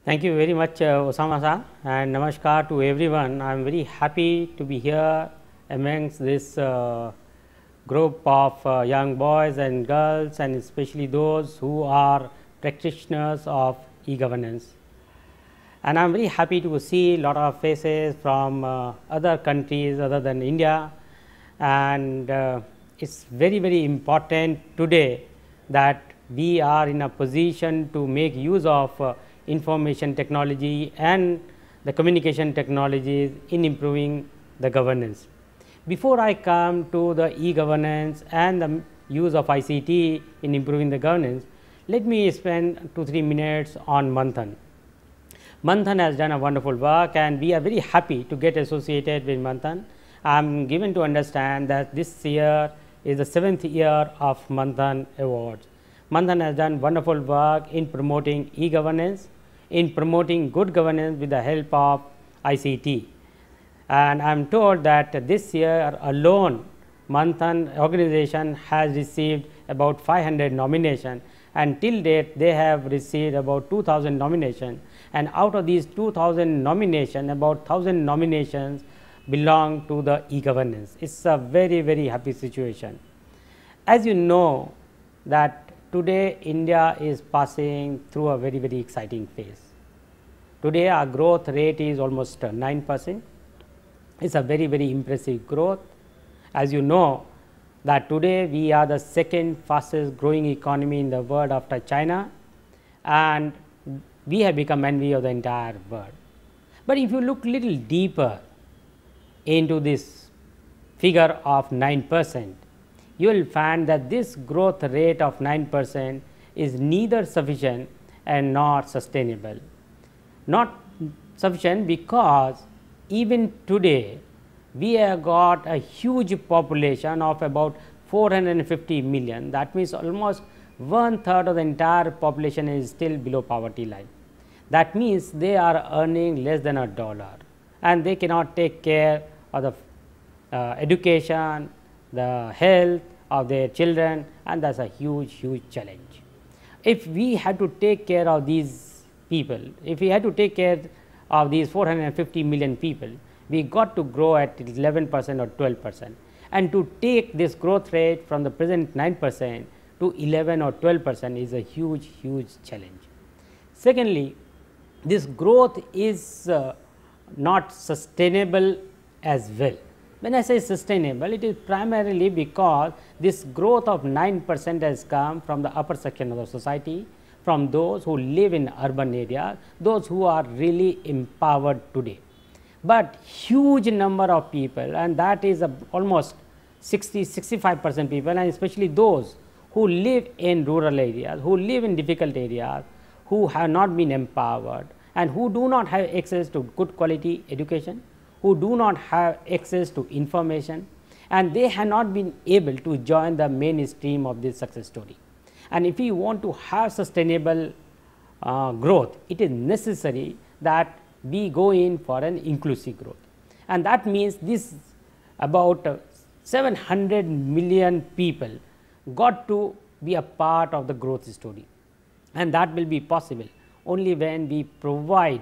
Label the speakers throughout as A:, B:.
A: Thank you very much, Osama-san, and namaskar to everyone. I am very happy to be here amongst this group of young boys and girls, and especially those who are practitioners of e-governance. And I am very happy to see a lot of faces from other countries other than India, and it's very important today that we are in a position to make use of information technology and the communication technologies in improving the governance. Before I come to the e-governance and the use of ICT in improving the governance, let me spend 2-3 minutes on Manthan. Manthan has done a wonderful work, and we are very happy to get associated with Manthan. I am given to understand that this year is the 7th year of Manthan Awards. Manthan has done wonderful work in promoting e-governance, in promoting good governance with the help of ICT. And I am told that this year alone, Manthan organization has received about 500 nominations, and till date they have received about 2000 nominations, and out of these 2000 nominations, about 1000 nominations belong to the e-governance. It is a very happy situation. As you know that today India is passing through a very exciting phase. Today our growth rate is almost 9%. It is a very impressive growth. As you know that today we are the second fastest growing economy in the world after China, and we have become envy of the entire world. But if you look little deeper into this figure of 9%, you will find that this growth rate of 9% is neither sufficient and not sustainable. Not sufficient because even today we have got a huge population of about 450 million. That means almost 1/3 of the entire population is still below poverty line. That means they are earning less than $1, and they cannot take care of the education, the health of their children, and that is a huge challenge. If we had to take care of these people, if we had to take care of these 450 million people, we got to grow at 11% or 12%, and to take this growth rate from the present 9% to 11 or 12% is a huge challenge. Secondly, this growth is not sustainable as well. When I say sustainable, it is primarily because this growth of 9% has come from the upper section of the society, from those who live in urban areas, those who are really empowered today. But huge number of people, and that is almost 60-65% people, and especially those who live in rural areas, who live in difficult areas, who have not been empowered, and who do not have access to good quality education, who do not have access to information, and they have not been able to join the mainstream of this success story. And if we want to have sustainable growth, it is necessary that we go in for an inclusive growth, and that means this about 700 million people got to be a part of the growth story, and that will be possible only when we provide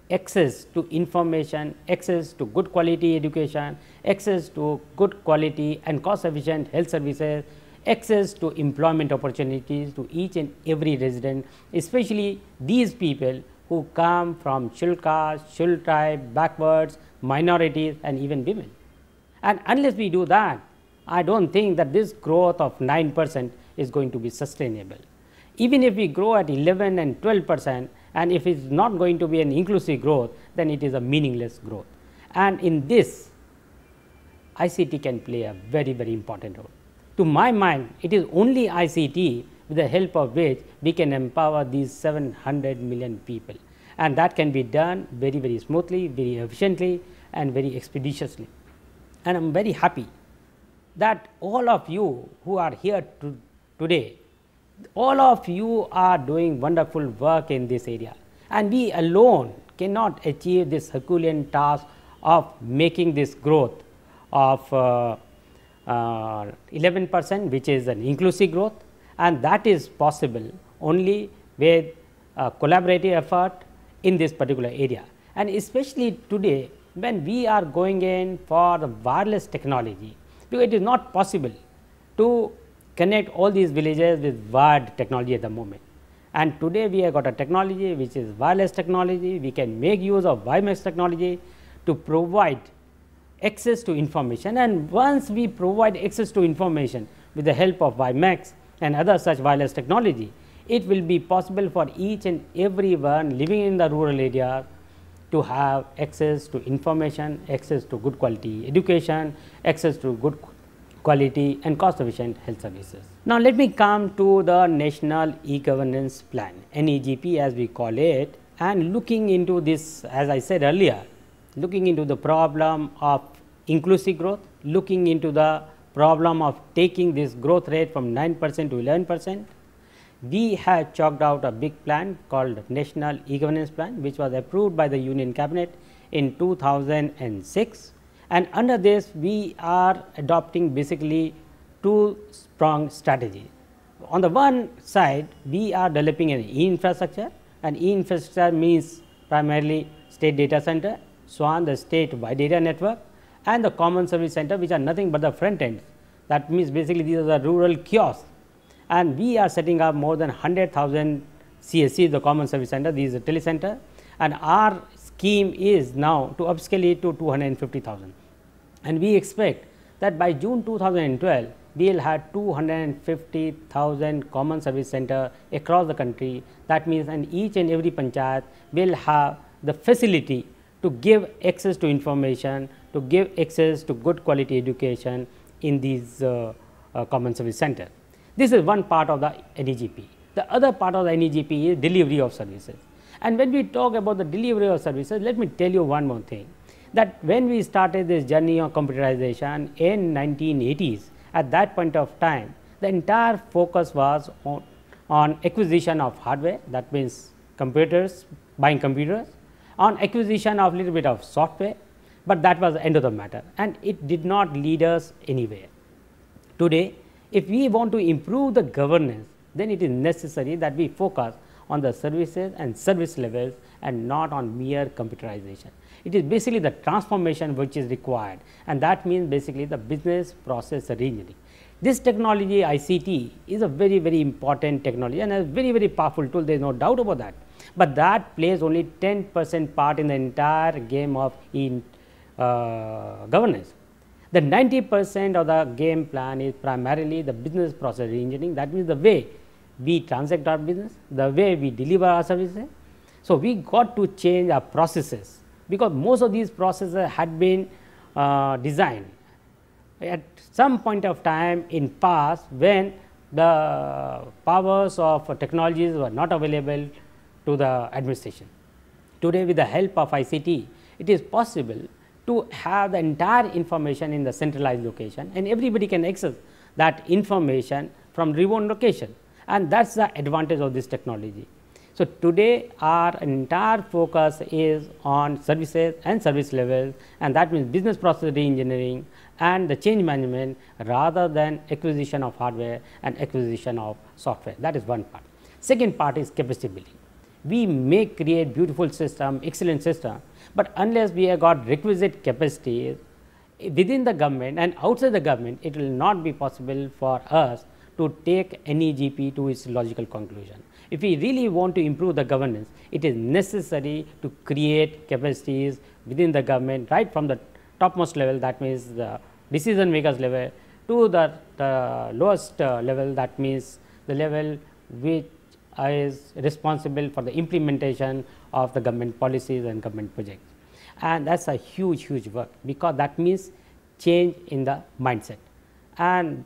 A: access to information, access to good quality education, access to good quality and cost efficient health services, access to employment opportunities to each and every resident, especially these people who come from scheduled caste, scheduled tribe, backwards, minorities, and even women. And unless we do that, I do not think that this growth of 9% is going to be sustainable. Even if we grow at 11 and 12%, and if it is not going to be an inclusive growth, then it is a meaningless growth. And in this, ICT can play a very important role. To my mind, it is only ICT with the help of which we can empower these 700 million people, and that can be done very smoothly, very efficiently, and very expeditiously. And I am very happy that all of you who are here today, all of you are doing wonderful work in this area, and we alone cannot achieve this Herculean task of making this growth of 11%, which is an inclusive growth, and that is possible only with collaborative effort, in this particular area. And especially today, when we are going in for the wireless technology, because it is not possible to connect all these villages with wired technology at the moment. And today we have got a technology which is wireless technology. We can make use of WiMAX technology to provide access to information, and once we provide access to information with the help of WiMAX and other such wireless technology, it will be possible for each and everyone living in the rural area to have access to information, access to good quality education, access to good quality and cost efficient health services. Now, let me come to the National E-Governance Plan, NEGP as we call it, and looking into this, as I said earlier, looking into the problem of inclusive growth, looking into the problem of taking this growth rate from 9% to 11%, we have chalked out a big plan called National E-Governance Plan, which was approved by the Union Cabinet in 2006. And under this, we are adopting basically two-pronged strategy. On the one side, we are developing an e-infrastructure, and e-infrastructure means primarily state data center, SWAN, the state wide data network, and the common service center, which are nothing but the front ends. That means basically these are the rural kiosks, and we are setting up more than 100,000 CSC, the common service center, these are telecenter, and our scheme is now to upscale it to 250,000. And we expect that by June 2012, we will have 250,000 common service center across the country. That means, and each and every panchayat will have the facility to give access to information, to give access to good quality education in these common service center. This is one part of the NEGP. The other part of the NEGP is delivery of services. And when we talk about the delivery of services, let me tell you one more thing, that when we started this journey of computerization in 1980s, at that point of time, the entire focus was on acquisition of hardware, that means computers, buying computers, on acquisition of little bit of software, but that was the end of the matter, and it did not lead us anywhere. Today, if we want to improve the governance, then it is necessary that we focus on the services and service levels and not on mere computerization. It is basically the transformation which is required, and that means basically the business process reengineering. This technology ICT is a very, very important technology and a very, very powerful tool, there is no doubt about that, but that plays only 10% part in the entire game of governance. The 90% of the game plan is primarily the business process reengineering, that means the way we transact our business, the way we deliver our services. So, we got to change our processes, because most of these processes had been designed at some point of time in past when the powers of technologies were not available to the administration. Today, with the help of ICT, it is possible to have the entire information in the centralized location, and everybody can access that information from remote location, and that is the advantage of this technology. So, today our entire focus is on services and service levels, and that means business process reengineering and the change management rather than acquisition of hardware and acquisition of software. That is one part. Second part is capacity building. We may create beautiful system, excellent system, but unless we have got requisite capacity within the government and outside the government, it will not be possible for us to take NEGP to its logical conclusion. If we really want to improve the governance, it is necessary to create capacities within the government right from the topmost level, that means the decision makers level, to the lowest level, that means the level which is responsible for the implementation of the government policies and government projects. And that is a huge work, because that means change in the mindset, and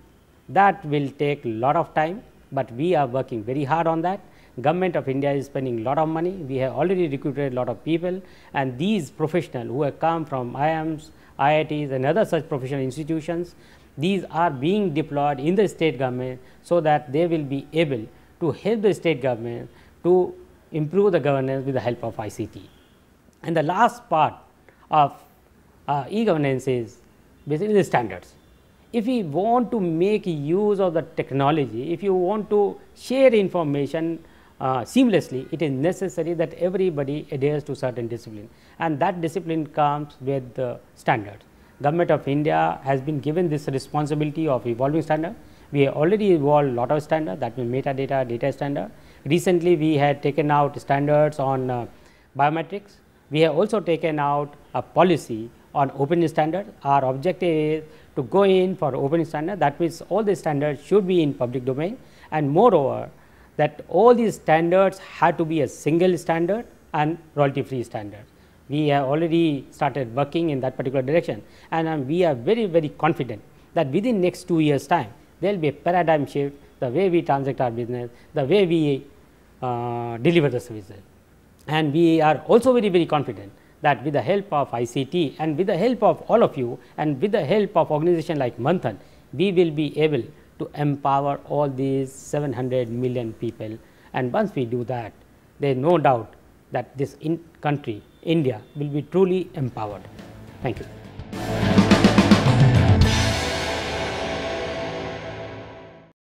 A: that will take a lot of time, but we are working very hard on that. Government of India is spending a lot of money. We have already recruited a lot of people, and these professionals who have come from IIMs, IITs and other such professional institutions, these are being deployed in the state government, so that they will be able to help the state government to improve the governance with the help of ICT. And the last part of e-governance is basically the standards. If we want to make use of the technology, if you want to share information seamlessly, it is necessary that everybody adheres to certain discipline, and that discipline comes with the standards. Government of India has been given this responsibility of evolving standard. We have already evolved lot of standard, that means metadata, data standard. Recently, we had taken out standards on biometrics. We have also taken out a policy on open standard. Our objective is to go in for open standard, that means all the standards should be in public domain, and moreover that all these standards have to be a single standard and royalty free standard. We have already started working in that particular direction, and we are very confident that within next 2 years time there will be a paradigm shift, the way we transact our business, the way we deliver the services. And we are also very confident that with the help of ICT and with the help of all of you and with the help of organization like Manthan, we will be able to empower all these 700 million people, and once we do that, there is no doubt that this country, India, will be truly empowered. Thank you.